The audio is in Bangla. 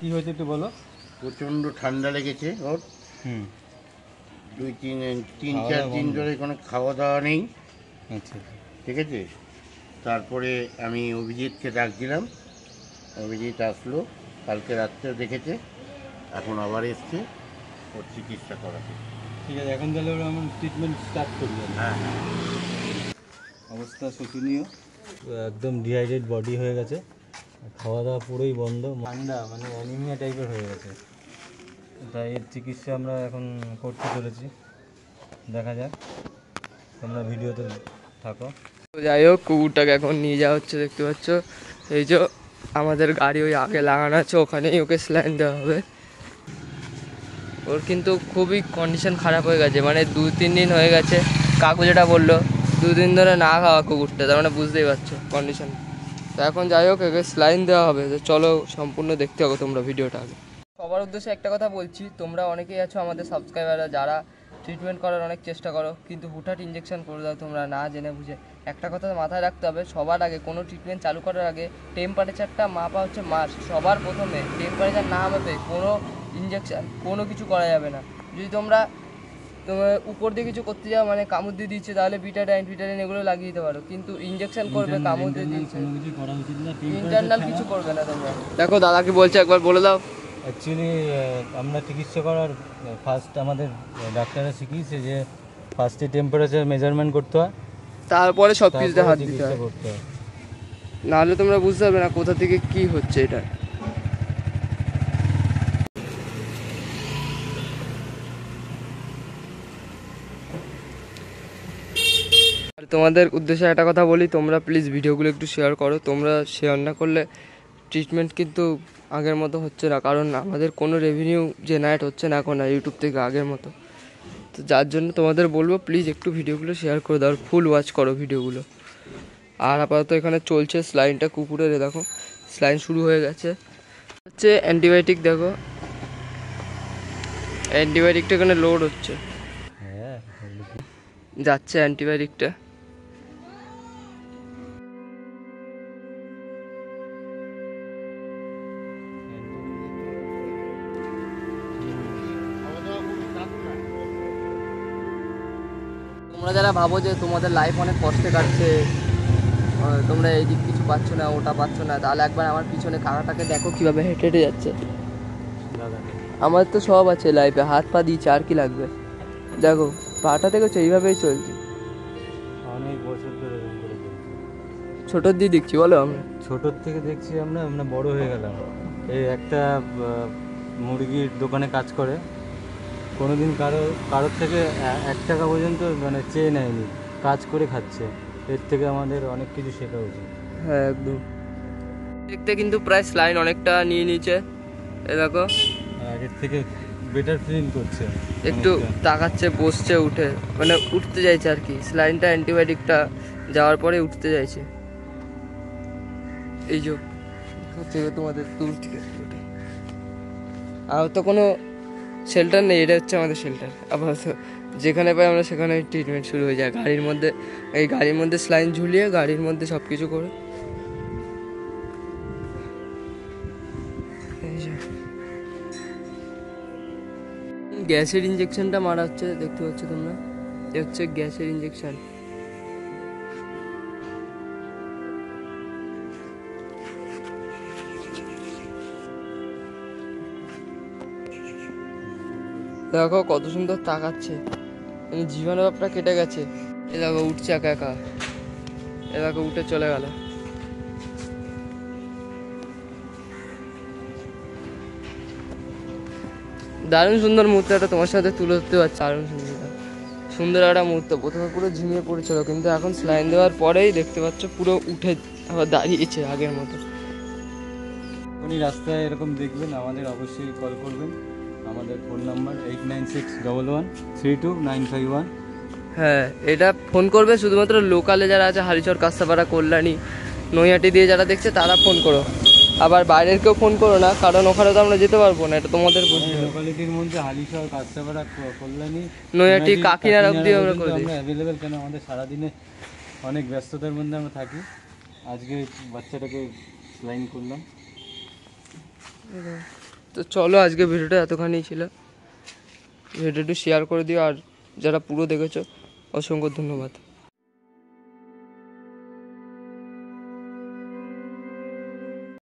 কি হয়েছে একটু বলো। প্রচণ্ড ঠান্ডা লেগেছে ওর। 3-4 দিন ধরে কোনো খাওয়া দাওয়া নেই। আচ্ছা, ঠিক আছে। তারপরে আমি অভিজিৎকে ডাক দিলাম, অভিজিৎ আসলো, কালকে রাত্রেও দেখেছে, এখন আবার এসছে ওর চিকিৎসা করাতে। ঠিক আছে, এখন তাহলে ওরা আমার ট্রিটমেন্ট স্টার্ট করবে। হ্যাঁ, অবস্থা শোচনীয়, একদম ডিহাইড্রেট বডি হয়ে গেছে, খাওয়া দাওয়া পুরোই বন্ধ, ঠান্ডা মানে অ্যানিমিয়া টাইপের হয়ে গেছে। তাই এর চিকিৎসা আমরা এখন করতে চলেছি, দেখা যাক, তোমরা ভিডিওতে থাকো। তো যাই হোক, কুকুরটাকে এখন নিয়ে যাওয়া হচ্ছে, দেখতে পাচ্ছ এই যে আমাদের গাড়ি ওই আগে লাগানো আছে, ওখানেই ওকে স্যালাইন দেওয়া হবে। ওর কিন্তু খুবই কন্ডিশন খারাপ হয়ে গেছে, মানে 2-3 দিন হয়ে গেছে, কাকু যেটা বললো 2 দিন ধরে না খাওয়া কুকুরটা, তার মানে বুঝতেই পারছো কন্ডিশন। তো এখন যাই হোক, একে স্যালাইন দেওয়া হবে। তো চলো সম্পূর্ণ দেখতে হবে তোমরা ভিডিওটা আগে। সবার উদ্দেশ্যে একটা কথা বলছি, তোমরা অনেকেই আছো আমাদের সাবস্ক্রাইবাররা যারা ট্রিটমেন্ট করার অনেক চেষ্টা করো, কিন্তু হুটহাট ইঞ্জেকশন করে দাও তোমরা না জেনে বুঝে। একটা কথা মাথায় রাখতে হবে, সবার আগে কোনো ট্রিটমেন্ট চালু করার আগে টেম্পারেচারটা মাপা হচ্ছে মাস্ট। সবার প্রথমে টেম্পারেচার না মাপে কোনো ইঞ্জেকশন কোনো কিছু করা যাবে না। যদি তোমরা উপর দিয়ে কিছু করতে যাও, মানে কামড় দিয়ে দিচ্ছে, তাহলে বিটাডাইন এগুলো লাগিয়ে দিতে পারো, কিন্তু ইঞ্জেকশন করবে কামড় দিয়ে দিচ্ছে, ইন্টারনাল কিছু করবে না তোমরা। দেখো দাদা কি বলছে, একবার বলে দাও। অ্যাকচুয়ালি আমরা চিকিৎসা করার ফার্স্ট আমাদের ডাক্তাররা শিখিয়েছে যে ফার্স্টে টেম্পারেচার মেজারমেন্ট করতে হয়, তারপরে সব কিছুতে হাত দিতে হয়, করতে হয়, নাহলে তোমরা বুঝতে পারবে না কোথা থেকে কি হচ্ছে এটা। আর তোমাদের উদ্দেশ্যে একটা কথা বলি, তোমরা প্লিজ ভিডিওগুলো একটু শেয়ার করো। তোমরা শেয়ার না করলে ট্রিটমেন্ট কিন্তু আগের মতো হচ্ছে না, কারণ আমাদের কোনো রেভিনিউ জেনারেট হচ্ছে না এখন ইউটিউব থেকে আগের মতো। তো যার জন্য তোমাদের বলবো প্লিজ একটু ভিডিওগুলো শেয়ার করে দাও, ফুল ওয়াচ করো ভিডিওগুলো। আর আপাতত এখানে চলছে স্লাইনটা কুকুরের, দেখো স্লাইন শুরু হয়ে গেছে, হচ্ছে অ্যান্টিবায়োটিক, দেখো অ্যান্টিবায়োটিকটা এখানে লোড হচ্ছে, হ্যাঁ যাচ্ছে অ্যান্টিবায়োটিকটা। তোমরা যারা ভাবো যে তোমাদের লাইফ অনেক কষ্টে কাটছে, তোমরা এই দিক কিছু পাচ্ছ না, ওটা পাচ্ছ না, তাহলে একবার আমার পিছনে কাকাটাকে দেখো কীভাবে হেঁটে হেঁটে যাচ্ছে। আমার তো সব আছে লাইফে, হাত পা দিয়েছে, আর কি লাগবে। দেখো পাটা দেখেছো, এইভাবেই চলছে অনেক বছর ধরে। ছোটোর দিয়ে দেখছি, বলো আমরা ছোটোর থেকে দেখছি, আমরা বড় হয়ে গেলাম। এই একটা মুরগির দোকানে কাজ করে, কোনোদিন কারোর থেকে 1 টাকা পর্যন্ত মানে চেয়ে নেয়নি, কাজ করে খাচ্ছে। এর থেকে আমাদের অনেক কিছু শেখা উচিত। হ্যাঁ একদম। দেখতে কিন্তু প্রায় স্লাইন অনেকটা নিয়ে নিয়েছে, এ দেখো আগের থেকে বেটার ফিল করছে, একটু তাকাচ্ছে, বসছে, উঠে মানে উঠতে চাইছে আর কি। স্লাইনটা অ্যান্টিবায়োটিকটা যাওয়ার পরে উঠতে চাইছে। এই যে থেকে তোমাদের দূর থেকে আর তো কোনো শেল্টার নেই, এটা হচ্ছে আমাদের শেল্টার। আপাতত যেখানে পাই আমরা সেখানে ট্রিটমেন্ট শুরু হয়ে যায়, গাড়ির মধ্যে, এই গাড়ির মধ্যে স্লাইন ঝুলিয়ে গাড়ির মধ্যে সব কিছু করে। গ্যাসের ইঞ্জেকশনটা মারা হচ্ছে, দেখতে পাচ্ছ তোমরা, এ হচ্ছে গ্যাসের ইঞ্জেকশন। দেখো কত সুন্দর তাকাচ্ছে, জীবন ব্যাপটা কেটে গেছে। এ দেখো উঠছে একা একা, এ দেখো উঠে চলে গেল। দারুণ সুন্দর মুহূর্ত একটা তোমার সাথে তুলে ধরতে পারছি, দারুণ সুন্দর একটা মুহূর্ত। প্রথমে পুরো ঝিমিয়ে পড়েছিল, কিন্তু এখন স্লাইন দেওয়ার পরেই দেখতে পাচ্ছ পুরো উঠে আবার দাঁড়িয়েছে আগের মতো। উনি রাস্তায় এরকম দেখবেন, আমাদের অবশ্যই কল করবেন। আমাদের ফোন নাম্বার 8961132951। হ্যাঁ, এটা ফোন করবে শুধুমাত্র লোকালে যারা আছে, হারিচর, কাস্তাপাড়া, কল্যাণী, নৈহাটি দিয়ে যারা দেখছে তারা ফোন করো। আবার বাইরের কেউ ফোন করো না, কারণ ওখানে তো আমরা যেতে পারবো না, এটা তোমাদের বুঝতে হবে। লোকালিটির মধ্যে হালিশহর, কাঁচরাপাড়া, কল্যাণী, নৈহাটি, কাকিনাড়া অবধি আমরা করে দিই। আমরা অ্যাভেলেবেল, কেন আমাদের সারাদিনে অনেক ব্যস্ততার মধ্যে আমরা থাকি। আজকে বাচ্চাটাকে স্লাইন করলাম। তো চলো, আজকে ভিডিওটা এতখানি ছিল। ভিডিওটি শেয়ার করে দিও, আর যারা পুরো দেখেছো অসংখ্য ধন্যবাদ।